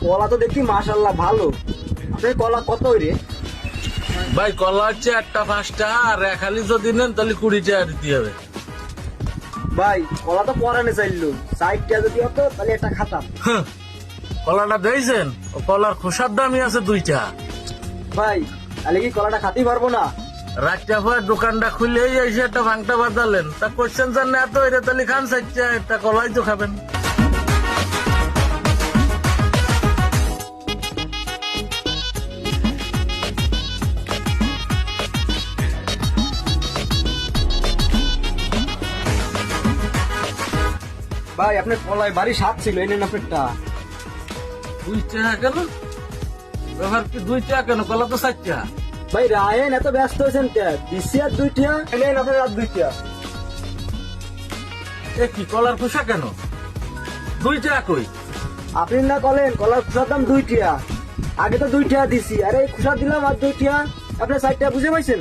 কলা তো দেখি মাশাআল্লাহ ভালো। আপনার কলা কত রে? ভাই কলা হচ্ছে 1টা 5টা, আর খালি যদি নেন তাহলে 20 টাকা দিতে হবে। ভাই কলা তো পরানে চাইলো, 60 টাকা যদি হতো তাহলে একটা খাতাম। হ্যাঁ, কলাটা দিয়েছেন, ও কলার খোসার দামই আছে 2 টাকা। ভাই তাহলে কি কলাটা খাতেই পারবো না? রাতটা পর দোকানটা খুলেই এসে একটা ভাঙটা বাজালেন, তা কোশ্চেন জান এত হইলে তাহলে খান 4 টাকা, একটা কলাই তো খাবেন। ভাই আপনার কলায় ভারী স্বাদ ছিল, এই নেন আপনারটা। 2 টাকা কেন? ব্যাপার কি 2 টাকা কেন? কলা তো 4 টাকা। ভাই রায়েন এত ব্যস্ত হয়েছেন কে? দিচ্ছি আর 2 টাকা, এই নেন আপনার আর 2 টাকা। এ কি কলার খোসা কেন? 2 টাকা কই? আপনি না কলেন কলার খোসার দাম 2 টাকা, আগে তো 2 টাকা দিছি, আরে এই খোসা দিলাম আর 2 টাকা, আপনার 4 টাকা বুঝে পাইছেন?